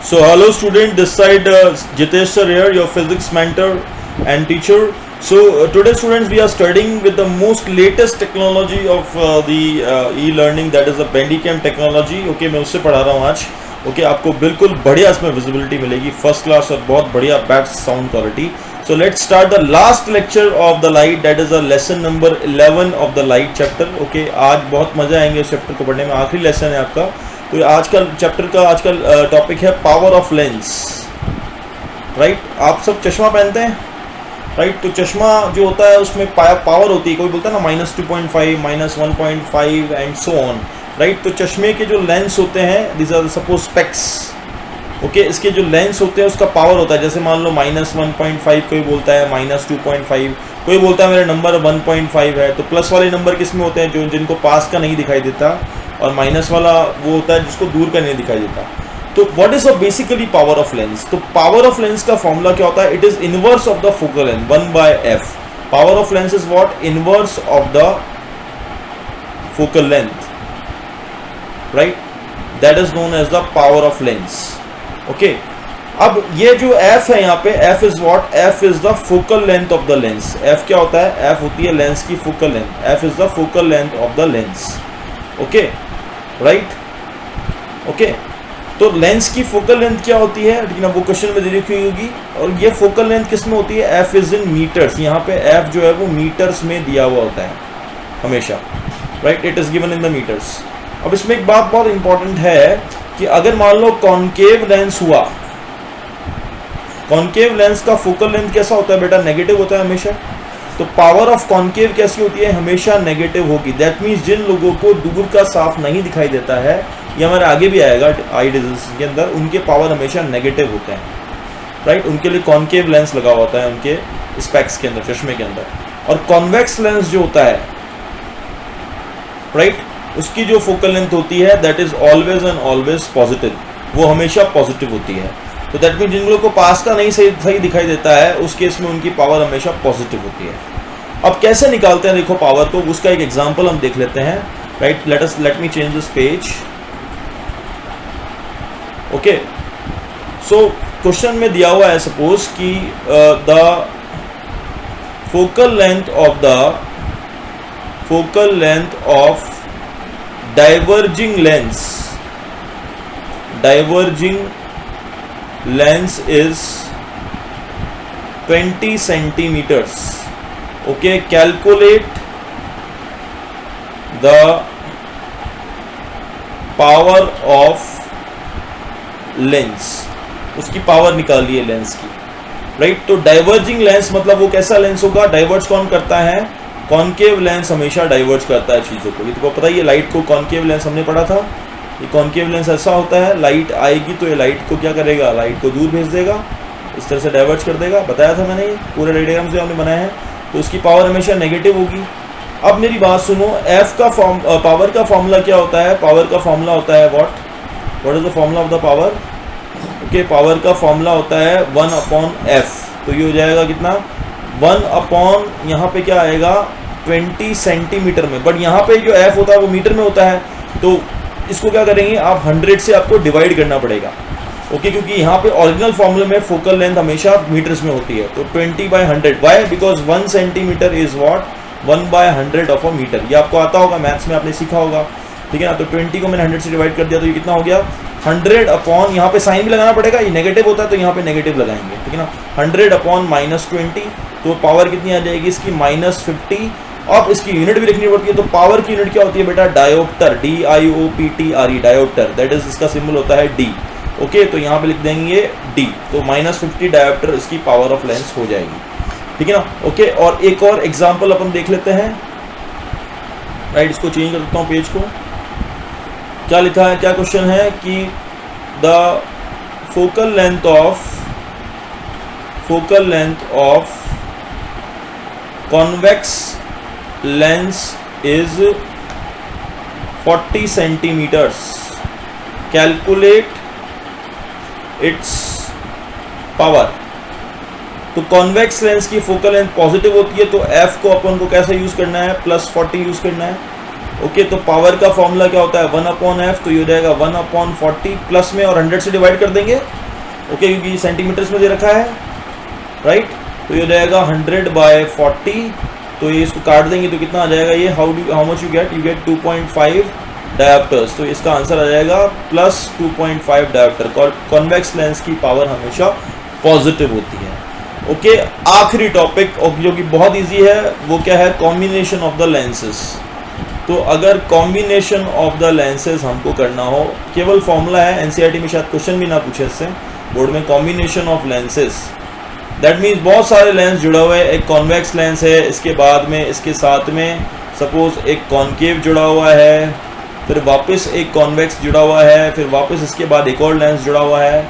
So hello student, this side Jitesh sir here, your physics mentor and teacher. So today students we are studying with the most latest technology of the e-learning, that is the Bandicam technology. Okay, मैं उससे पढ़ा रहा हूँ आज. Okay, आपको बिल्कुल बढ़िया इसमें विजिबिलिटी मिलेगी, फर्स्ट क्लास और बहुत बढ़िया best sound quality. So let's start the last lecture of the light, that is the lesson number 11 of the light chapter. Okay, आज बहुत मजा आएंगे इस चैप्टर को पढ़ने में, आखिरी लेसन है आपका. तो आज का चैप्टर का आज का टॉपिक है पावर ऑफ लेंस. राइट, आप सब चश्मा पहनते हैं, राइट? तो चश्मा जो होता है उसमें पावर होती है, कोई बोलता है ना -2.5, -1.5 एंड सो ऑन, राइट? तो चश्मे के जो लेंस होते हैं, this are suppose specs. Okay, इसके जो लेंस होते हैं उसका पावर होता है. जैसे मान लो -1.5, कोई बोलता है -2.5, कोई बोलता है मेरा नंबर 1.5 है. तो प्लस वाले नंबर किस में होते हैं? जो जिनको पास का नहीं दिखाई देता, और माइनस वाला वो होता है जिसको दूर का नहीं दिखाई देता. तो what is basically power of lens? तो पावर ऑफ लेंस का फॉर्मूला क्या होता है? It is inverse of the focal length 1/f. Power of lens is what? Inverse of the focal length, right? That is known as the power of lens. Okay, अब ये जो f है यहाँ पे, f is what? f is the focal length of the lens. f क्या होता है? f होती है लेंस की focal length. f is the focal length of the lens. Okay, right? Okay, तो लेंस की फोकल लेंथ क्या होती है? लेकिन अब वो क्वेश्चन में दे रखी होगी. और ये फोकल लेंथ किस में होती है? f is in metres. यहाँ पे f जो है वो मीटर्स में दिया हुआ होता है हमेशा, right? It is given in the metres. अब इसमें एक बात बहुत इंपॉर्टेंट है कि अगर मान लो कॉनकेव लेंस हुआ, कॉनकेव लेंस का फोकल लेंथ कैसा होता है बेटा? नेगेटिव होता है हमेशा. तो पावर ऑफ कॉनकेव कैसी होती है? हमेशा नेगेटिव होगी. दैट मीन्स जिन लोगों को दूर का साफ नहीं दिखाई देता है, ये हमारे आगे भी आएगा आई डिजीज के अंदर, उनके पावर हमेशा नेगेटिव होते हैं, राइट? उनके लिए कॉनकेव लेंस लगा होता है उनके स्पेक्स के अंदर, चश्मे के अंदर. और कॉन्वेक्स लेंस जो होता है, राइट, उसकी जो फोकल लेंथ होती है that is always and always positive. वो हमेशा पॉजिटिव होती है. तो दैट मीन जिन लोगों को पास का नहीं सही दिखाई देता है, उस केस में उनकी पावर हमेशा पॉजिटिव होती है. अब कैसे निकालते हैं देखो पावर को, उसका एक एग्जांपल हम देख लेते हैं, right? Let me change this page. Okay, so question में दिया हुआ है सपोज कि the focal length of diverging lens is 20 centimeters. Okay, calculate the power of lens. उसकी पावर निकालिए लेंस की, राइट? तो डाइवर्जिंग लेंस मतलब वो कैसा लेंस होगा? डाइवर्ज कौन करता है? कॉनकेव लेंस हमेशा डाइवर्ज करता है चीज़ों को. ये तो पता ही है, लाइट को कॉनकेव लेंस हमने पढ़ा था. ये कॉनकेव लेंस ऐसा होता है, लाइट आएगी तो ये लाइट को क्या करेगा? लाइट को दूर भेज देगा, इस तरह से डाइवर्ज कर देगा. बताया था मैंने, ये पूरे डायग्राम से हमने बनाया है. तो उसकी पावर हमेशा नेगेटिव होगी. अब मेरी बात सुनो, एफ का पावर का फॉर्मूला क्या होता है? पावर का फॉर्मूला होता है what is the formula of the power? Okay, power का फॉर्मूला होता है 1/f. तो ये हो जाएगा कितना? 1/ यहाँ पे क्या आएगा? 20 सेंटीमीटर में. बट यहाँ पे जो f होता है वो मीटर में होता है. तो इसको क्या करेंगे आप? 100 से आपको डिवाइड करना पड़ेगा. ओके, क्योंकि यहाँ पे ओरिजिनल फॉर्मूले में फोकल लेंथ हमेशा मीटर्स में होती है. तो 20/100. Why? Because 1 centimetre is what? 1/100 of a metre. ये आपको आता होगा, मैथ्स में आपने सीखा होगा, ठीक है ना? तो 20 को मैंने 100 से डिवाइड कर दिया, तो ये कितना हो गया? 100/, यहाँ पे साइन भी लगाना पड़ेगा, ये नेगेटिव होता है तो यहाँ पे नेगेटिव लगाएंगे, ठीक है ना? 100/-20. तो पावर कितनी आ जाएगी इसकी? -50. अब इसकी यूनिट भी लिखनी पड़ती है. तो पावर की यूनिट क्या होती है बेटा? Dioptre. DIOPTRE, dioptre. That is, इसका सिंबल होता है D. ओके, तो यहाँ पे लिख देंगे D. तो -50 डायोप्टर इसकी पावर ऑफ लेंस हो जाएगी, ठीक है ना? ओके, और एक और एग्जांपल अपन देख लेते हैं, राइट? इसको चेंज कर देता हूँ पेज को. क्या लिखा है, क्या क्वेश्चन है कि the focal length of convex lens is 40 centimeters. Calculate its power. तो कॉन्वेक्स लेंस की फोकल लेंथ पॉजिटिव होती है, तो f को अपन को कैसे यूज करना है? +40 यूज करना है. ओके तो पावर का फॉर्मूला क्या होता है 1/f, तो ये हो जाएगा 1/40 प्लस में और 100 से डिवाइड कर देंगे, ओके क्योंकि सेंटीमीटर्स में दे रखा है, राइट। तो ये हो जाएगा 100/40, तो ये इसको काट देंगे तो कितना आ जाएगा ये, how much you get 2.5 dioptres. तो इसका आंसर आ जाएगा प्लस 2.5 डायोप्टर। कॉन्वेक्स लेंस की पावर हमेशा पॉजिटिव होती है। ओके आखिरी टॉपिक जो कि बहुत इजी है वो क्या है, कॉम्बिनेशन ऑफ द लेंसेज। तो अगर कॉम्बिनेशन ऑफ द लेंसेज हमको करना हो, केवल फॉर्मूला है, एनसीईआरटी में शायद क्वेश्चन भी ना पूछे इससे बोर्ड में, combination of lenses that means बहुत सारे लेंस जुड़ा हुआ है। एक कॉन्वेक्स लेंस है, इसके बाद में इसके साथ में सपोज एक कॉनकेव जुड़ा हुआ है, फिर वापस एक कॉन्वेक्स जुड़ा हुआ है, फिर वापस इसके बाद एक और लेंस जुड़ा हुआ है।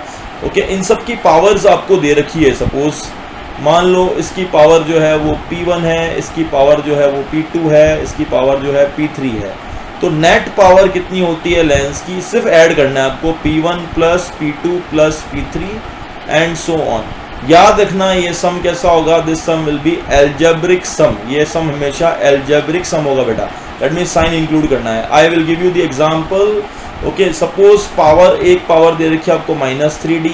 ओके इन सब की पावर्स आपको दे रखी है। सपोज मान लो इसकी पावर जो है वो P1 है, इसकी पावर जो है वो P2 है, इसकी पावर जो है P3 है। तो नेट पावर कितनी होती है लेंस की, सिर्फ ऐड करना है आपको, P1 plus P2 plus P3 and so on. याद रखना ये सम कैसा होगा, this sum will be algebraic sum. ये सम हमेशा एल्जेब्रिक सम होगा बेटा, दैट मीन्स साइन इंक्लूड करना है। I will give you the example. Okay suppose power, एक पावर दे रखी है आपको -3D,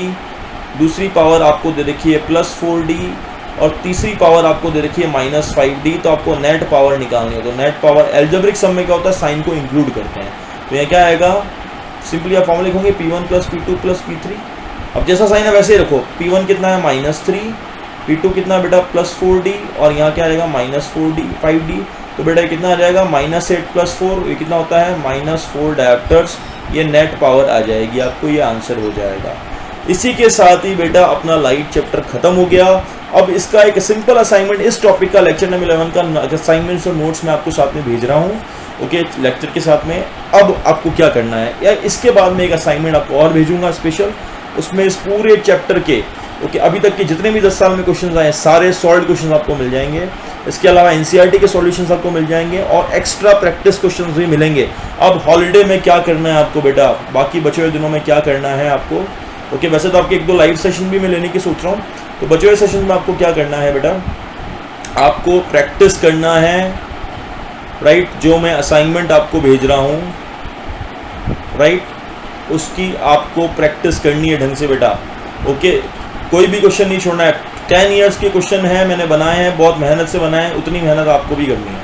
दूसरी पावर आपको दे रखी है +4D और तीसरी पावर आपको दे रखी है -5D। तो आपको नेट पावर निकालनी है। तो नेट पावर एल्जेब्रिक सम में क्या होता है, साइन को इंक्लूड करते हैं। तो ये क्या आएगा, सिंपली आप फॉर्मूला लिखोगे P1 plus P2 plus P3। अब जैसा साइन है वैसे ही रखो, P1 कितना है -3, P2 कितना है बेटा +4D और यहाँ क्या आएगा -4D 5D। तो बेटा ये कितना आ जाएगा -8 + 4, ये कितना होता है -4 डायोप्टर्स। ये नेट पावर आ जाएगी आपको, ये आंसर हो जाएगा। इसी के साथ ही बेटा अपना लाइट चैप्टर खत्म हो गया। अब इसका एक सिंपल असाइनमेंट, इस टॉपिक का लेक्चर नंबर 11 का असाइनमेंट्स और नोट्स मैं आपको साथ में भेज रहा हूँ, ओके लेक्चर के साथ में। अब आपको क्या करना है, या इसके बाद में एक असाइनमेंट आपको और भेजूंगा स्पेशल, उसमें इस पूरे चैप्टर के ओके अभी तक के जितने भी 10 साल में क्वेश्चंस आए सारे सॉल्व क्वेश्चंस आपको मिल जाएंगे। इसके अलावा एनसीईआरटी के सॉल्यूशंस आपको मिल जाएंगे और एक्स्ट्रा प्रैक्टिस क्वेश्चंस भी मिलेंगे। अब हॉलीडे में क्या करना है आपको बेटा, बाकी बचे हुए दिनों में क्या करना है आपको, ओके वैसे तो आपके 1-2 लाइव सेशन भी मैं लेने की सोच रहा हूँ। तो बचे हुए सेशन में आपको क्या करना है बेटा, आपको प्रैक्टिस करना है, राइट। जो मैं असाइनमेंट आपको भेज रहा हूँ, राइट, उसकी आपको प्रैक्टिस करनी है ढंग से बेटा, ओके कोई भी क्वेश्चन नहीं छोड़ना है। 10 ईयर्स के क्वेश्चन हैं, मैंने बनाए हैं, बहुत मेहनत से बनाए हैं, उतनी मेहनत आपको भी करनी है,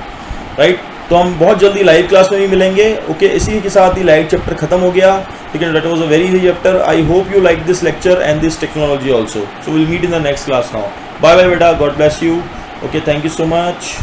राइट। तो हम बहुत जल्दी लाइव क्लास में भी मिलेंगे, ओके इसी के साथ ही लाइव चैप्टर खत्म हो गया, ठीक है। That was a very easy chapter. I hope you like this lecture and this technology also. So will meet in the next class now. Bye bye बेटा, God bless you, okay thank you so much.